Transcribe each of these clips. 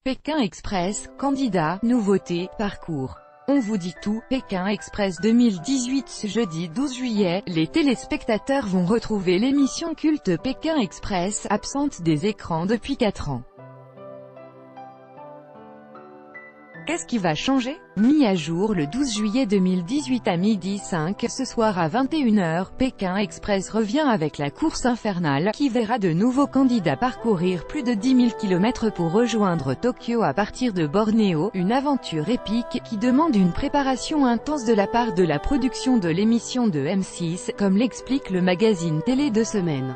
Pékin Express, candidat, nouveauté, parcours. On vous dit tout, Pékin Express 2018. Ce jeudi 12 juillet, les téléspectateurs vont retrouver l'émission culte Pékin Express, absente des écrans depuis 4 ans. Qu'est-ce qui va changer? Mis à jour le 12 juillet 2018 à midi 5, ce soir à 21h, Pékin Express revient avec la course infernale, qui verra de nouveaux candidats parcourir plus de 10 000 km pour rejoindre Tokyo à partir de Bornéo, une aventure épique, qui demande une préparation intense de la part de la production de l'émission de M6, comme l'explique le magazine Télé 2 Semaines.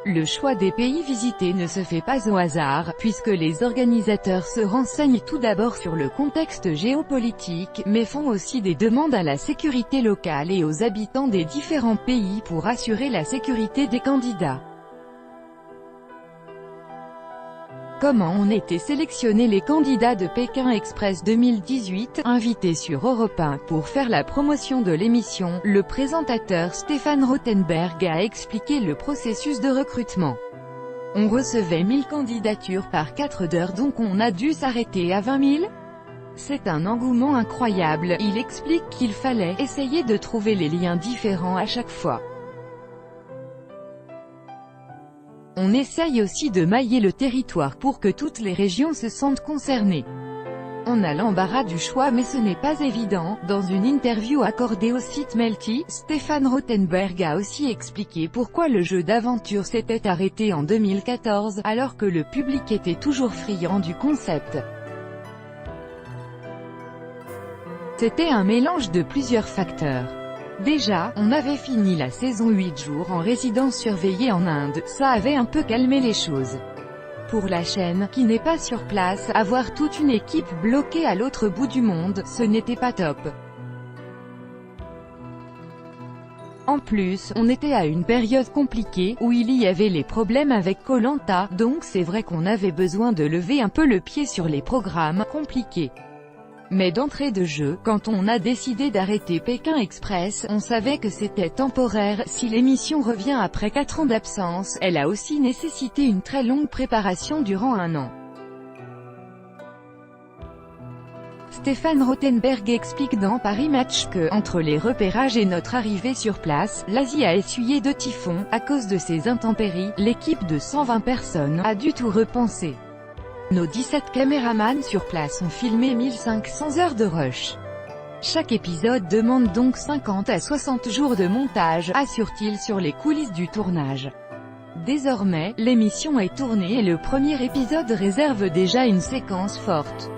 Le choix des pays visités ne se fait pas au hasard, puisque les organisateurs se renseignent tout d'abord sur le contexte géopolitique, mais font aussi des demandes à la sécurité locale et aux habitants des différents pays pour assurer la sécurité des candidats. Comment ont été sélectionnés les candidats de Pékin Express 2018, invités sur Europe 1 pour faire la promotion de l'émission, le présentateur Stéphane Rothenberg a expliqué le processus de recrutement. On recevait 1000 candidatures par 4 heures, donc on a dû s'arrêter à 20 000. C'est un engouement incroyable. Il explique qu'il fallait essayer de trouver les liens différents à chaque fois. On essaye aussi de mailler le territoire pour que toutes les régions se sentent concernées. On a l'embarras du choix, mais ce n'est pas évident. Dans une interview accordée au site Melty, Stéphane Rothenberg a aussi expliqué pourquoi le jeu d'aventure s'était arrêté en 2014, alors que le public était toujours friand du concept. C'était un mélange de plusieurs facteurs. Déjà, on avait fini la saison 8 jours en résidence surveillée en Inde, ça avait un peu calmé les choses. Pour la chaîne, qui n'est pas sur place, avoir toute une équipe bloquée à l'autre bout du monde, ce n'était pas top. En plus, on était à une période compliquée, où il y avait les problèmes avec Koh Lanta, donc c'est vrai qu'on avait besoin de lever un peu le pied sur les programmes compliqués. Mais d'entrée de jeu, quand on a décidé d'arrêter Pékin Express, on savait que c'était temporaire. Si l'émission revient après 4 ans d'absence, elle a aussi nécessité une très longue préparation durant 1 an. Stéphane Rothenberg explique dans Paris Match que, entre les repérages et notre arrivée sur place, l'Asie a essuyé 2 typhons. À cause de ces intempéries, l'équipe de 120 personnes a dû tout repenser. Nos 17 caméramans sur place ont filmé 1500 heures de rush. Chaque épisode demande donc 50 à 60 jours de montage, assure-t-il sur les coulisses du tournage. Désormais, l'émission est tournée et le premier épisode réserve déjà une séquence forte.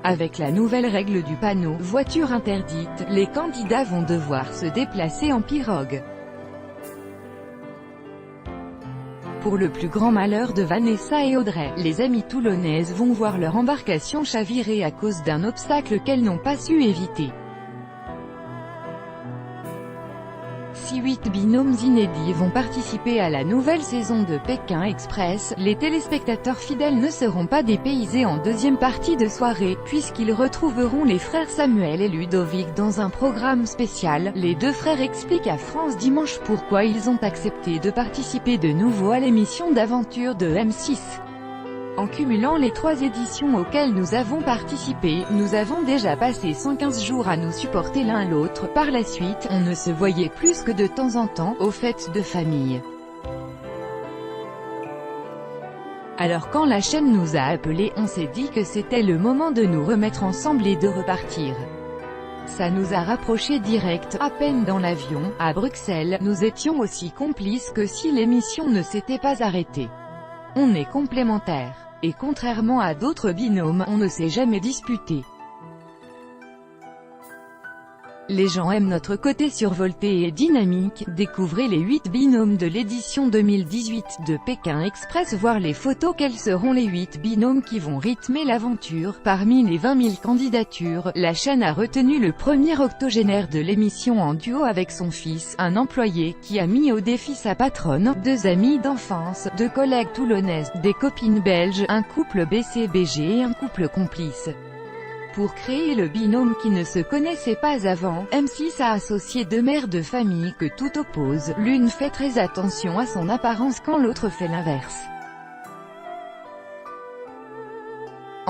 Avec la nouvelle règle du panneau « Voiture interdite », les candidats vont devoir se déplacer en pirogue. Pour le plus grand malheur de Vanessa et Audrey, les amies toulonnaises vont voir leur embarcation chavirer à cause d'un obstacle qu'elles n'ont pas su éviter. Si 8 binômes inédits vont participer à la nouvelle saison de Pékin Express, les téléspectateurs fidèles ne seront pas dépaysés en deuxième partie de soirée, puisqu'ils retrouveront les frères Samuel et Ludovic dans un programme spécial. Les 2 frères expliquent à France Dimanche pourquoi ils ont accepté de participer de nouveau à l'émission d'aventure de M6. En cumulant les 3 éditions auxquelles nous avons participé, nous avons déjà passé 115 jours à nous supporter l'un l'autre. Par la suite, on ne se voyait plus que de temps en temps, aux fêtes de famille. Alors quand la chaîne nous a appelés, on s'est dit que c'était le moment de nous remettre ensemble et de repartir. Ça nous a rapprochés direct. À peine dans l'avion, à Bruxelles, nous étions aussi complices que si l'émission ne s'était pas arrêtée. On est complémentaires. Et contrairement à d'autres binômes, on ne s'est jamais disputé. Les gens aiment notre côté survolté et dynamique. Découvrez les 8 binômes de l'édition 2018 de Pékin Express. Voir les photos. Quels seront les 8 binômes qui vont rythmer l'aventure? Parmi les 20 000 candidatures, la chaîne a retenu le premier octogénaire de l'émission en duo avec son fils, un employé qui a mis au défi sa patronne, 2 amis d'enfance, 2 collègues toulonnaises, des copines belges, un couple BCBG et un couple complice. Pour créer le binôme qui ne se connaissait pas avant, M6 a associé 2 mères de famille que tout oppose, l'une fait très attention à son apparence quand l'autre fait l'inverse.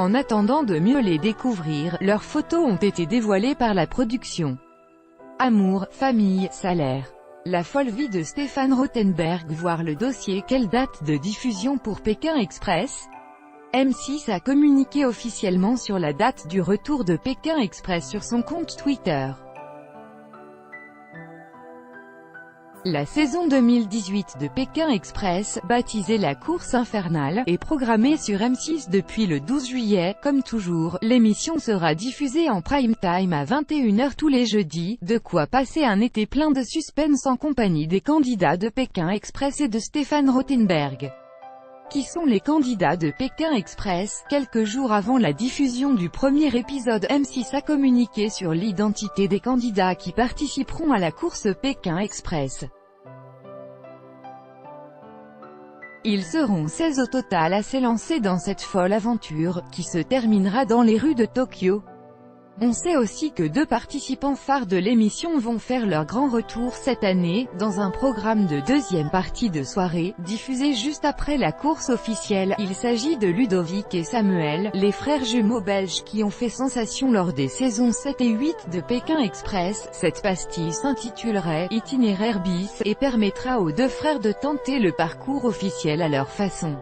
En attendant de mieux les découvrir, leurs photos ont été dévoilées par la production. Amour, famille, salaire. La folle vie de Stéphane Rothenberg. Voir le dossier. Quelle date de diffusion pour Pékin Express? M6 a communiqué officiellement sur la date du retour de Pékin Express sur son compte Twitter. La saison 2018 de Pékin Express, baptisée la course infernale, est programmée sur M6 depuis le 12 juillet. Comme toujours, l'émission sera diffusée en prime time à 21h tous les jeudis, de quoi passer un été plein de suspense en compagnie des candidats de Pékin Express et de Stéphane Rothenberg. Qui sont les candidats de Pékin Express? Quelques jours avant la diffusion du premier épisode, M6 a communiqué sur l'identité des candidats qui participeront à la course Pékin Express. Ils seront 16 au total à s'élancer dans cette folle aventure, qui se terminera dans les rues de Tokyo. On sait aussi que 2 participants phares de l'émission vont faire leur grand retour cette année, dans un programme de deuxième partie de soirée, diffusé juste après la course officielle. Il s'agit de Ludovic et Samuel, les frères jumeaux belges qui ont fait sensation lors des saisons 7 et 8 de Pékin Express. Cette pastille s'intitulerait « Itinéraire bis » et permettra aux 2 frères de tenter le parcours officiel à leur façon.